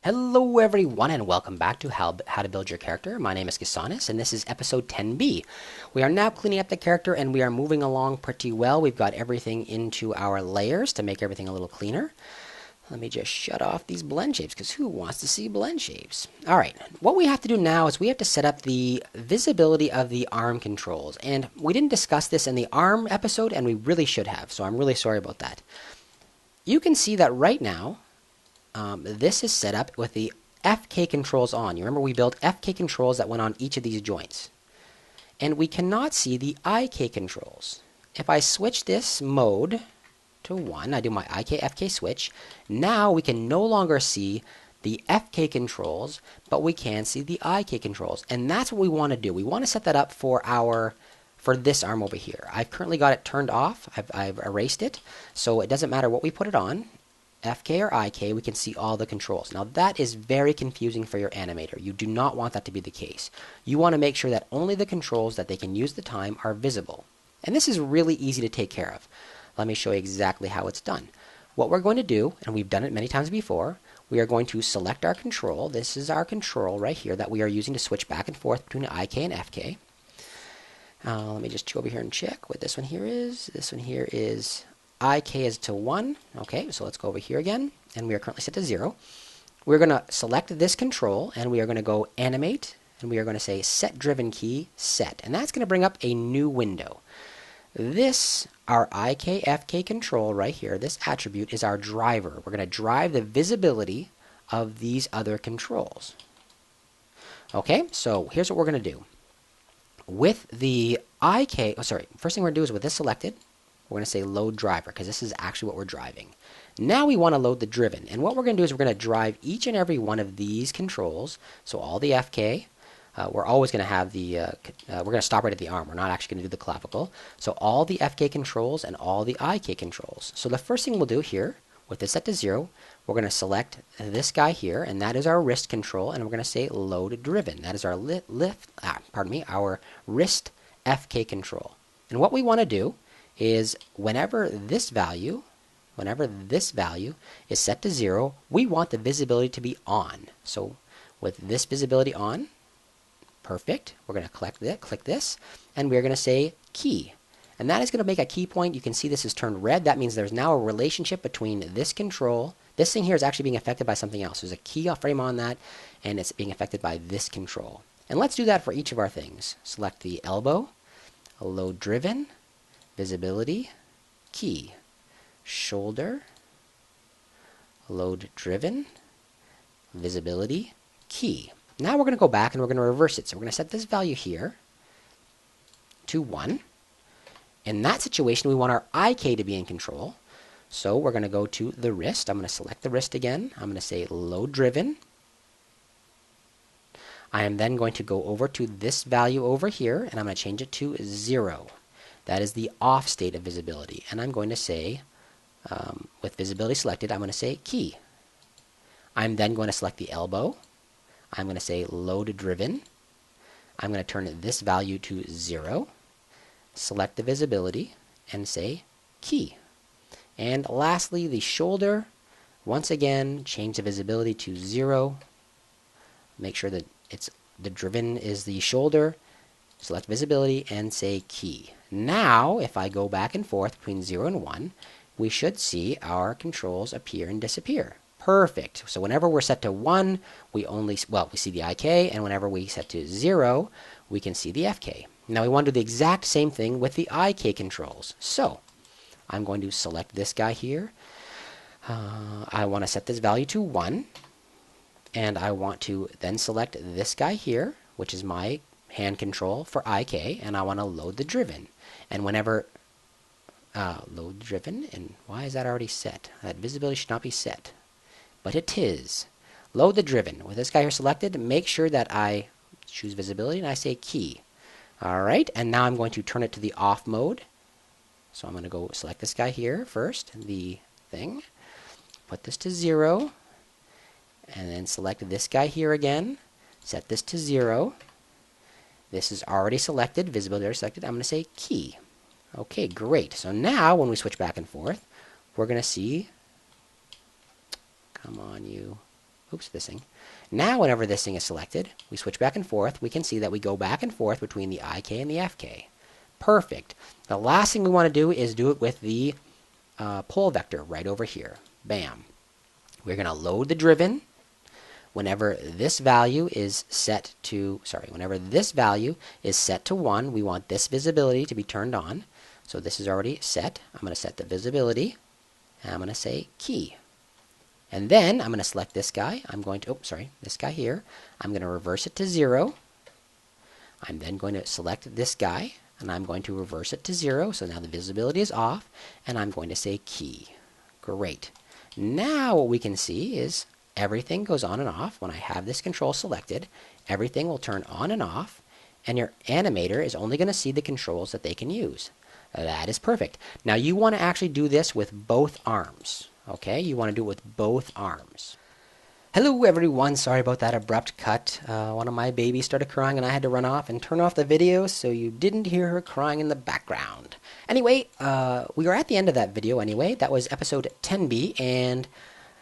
Hello everyone and welcome back to How to Build Your Character. My name is Casanis and this is episode 10B. We are now cleaning up the character and we are moving along pretty well. We've got everything into our layers to make everything a little cleaner. Let me just shut off these blend shapes because who wants to see blend shapes? Alright, what we have to do now is we have to set up the visibility of the arm controls. And we didn't discuss this in the arm episode and we really should have, so I'm really sorry about that. You can see that right now this is set up with the FK controls on. You remember we built FK controls that went on each of these joints. And we cannot see the IK controls. If I switch this mode to 1, I do my IK FK switch, now we can no longer see the FK controls, but we can see the IK controls. And that's what we want to do. We want to set that up for this arm over here. I've currently got it turned off. I've erased it, so it doesn't matter what we put it on. FK or IK, we can see all the controls. Now that is very confusing for your animator. You do not want that to be the case. You want to make sure that only the controls that they can use the time are visible. And this is really easy to take care of. Let me show you exactly how it's done. What we're going to do, and we've done it many times before, we are going to select our control. This is our control right here that we are using to switch back and forth between IK and FK. Let me just go over here and check what this one here is. This one here is IK is to 1. Okay, so let's go over here again, and we are currently set to 0. We're going to select this control, and we are going to go Animate, and we are going to say Set Driven Key Set, and that's going to bring up a new window. This, our IK FK control right here, this attribute is our driver. We're going to drive the visibility of these other controls. Okay, so here's what we're going to do. With the IK, first thing we're going to do is with this selected, we're going to say load driver because this is actually what we're driving. Now we want to load the driven, and what we're going to do is we're going to drive each and every one of these controls. So all the FK, we're always going to have the, we're going to stop right at the arm. We're not actually going to do the clavicle. So all the FK controls and all the IK controls. So the first thing we'll do here, with this set to 0, we're going to select this guy here, and that is our wrist control, and we're going to say load driven. That is our our wrist FK control. And what we want to do is whenever this value is set to 0, we want the visibility to be on. So with this visibility on, perfect, we're going to click this, and we're going to say key. And that is going to make a key point. You can see this is turned red. That means there's now a relationship between this control. This thing here is actually being affected by something else. There's a key frame on that, and it's being affected by this control. And let's do that for each of our things. Select the elbow, load driven, visibility, key, shoulder, load driven, visibility, key. Now we're going to go back and we're going to reverse it. So we're going to set this value here to 1. In that situation, we want our IK to be in control. So we're going to go to the wrist. I'm going to select the wrist again. I'm going to say load driven. I am then going to go over to this value over here, and I'm going to change it to 0. That is the off state of visibility. And I'm going to say, with visibility selected, I'm going to say key. I'm then going to select the elbow. I'm going to say load driven. I'm going to turn this value to 0. Select the visibility and say key. And lastly, the shoulder. Once again, change the visibility to 0. Make sure that the driven is the shoulder. Select visibility and say key. Now, if I go back and forth between 0 and 1, we should see our controls appear and disappear. Perfect. So whenever we're set to 1, we see the IK, and whenever we set to 0, we can see the FK. Now we want to do the exact same thing with the IK controls. So I'm going to select this guy here. I want to set this value to 1, and I want to then select this guy here, which is my hand control for IK, and I want to load the driven. And whenever load driven, and why is that already set? That visibility should not be set, but it is. Load the driven. With this guy here selected, make sure that I choose visibility and I say key. Alright, and now I'm going to turn it to the off mode. So I'm going to go select this guy here first, the thing, put this to 0, and then select this guy here again, set this to 0. This is already selected, visibility already selected. I'm going to say key. Okay, great. So now when we switch back and forth, we're going to see, come on you, oops, this thing. Now whenever this thing is selected, we switch back and forth. We can see that we go back and forth between the IK and the FK. Perfect. The last thing we want to do is do it with the pole vector right over here. Bam. We're going to load the driven. Whenever this value is set to, whenever this value is set to 1, we want this visibility to be turned on. So this is already set. I'm going to set the visibility, and I'm going to say key. And then I'm going to select this guy. I'm going to, this guy here. I'm going to reverse it to 0. I'm then going to select this guy, and I'm going to reverse it to 0. So now the visibility is off, and I'm going to say key. Great. Now what we can see is everything goes on and off. When I have this control selected, everything will turn on and off, and your animator is only going to see the controls that they can use. That is perfect. Now you want to actually do this with both arms. Okay, you want to do it with both arms. Hello everyone, sorry about that abrupt cut. One of my babies started crying and I had to run off and turn off the video so you didn't hear her crying in the background. Anyway, we are at the end of that video anyway. That was episode 10B, and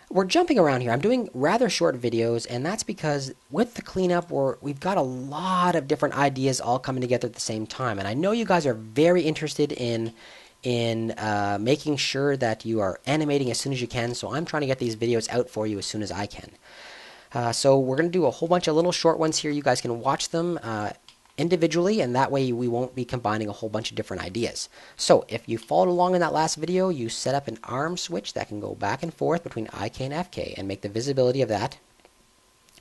we're jumping around here. I'm doing rather short videos, and that's because with the cleanup, we've got a lot of different ideas all coming together at the same time. And I know you guys are very interested in making sure that you are animating as soon as you can, so I'm trying to get these videos out for you as soon as I can. So we're going to do a whole bunch of little short ones here. You guys can watch them individually, and that way we won't be combining a whole bunch of different ideas. So if you followed along in that last video, you set up an arm switch that can go back and forth between IK and FK and make the visibility of that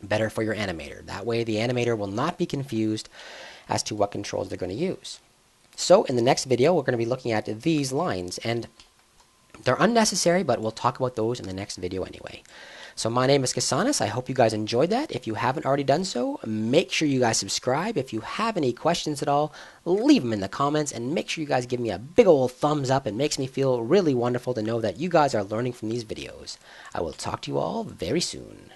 better for your animator. That way the animator will not be confused as to what controls they're going to use. So in the next video, we're going to be looking at these lines, and they're unnecessary, but we'll talk about those in the next video anyway. So my name is Casanis. I hope you guys enjoyed that. If you haven't already done so, make sure you guys subscribe. If you have any questions at all, leave them in the comments, and make sure you guys give me a big old thumbs up. It makes me feel really wonderful to know that you guys are learning from these videos. I will talk to you all very soon.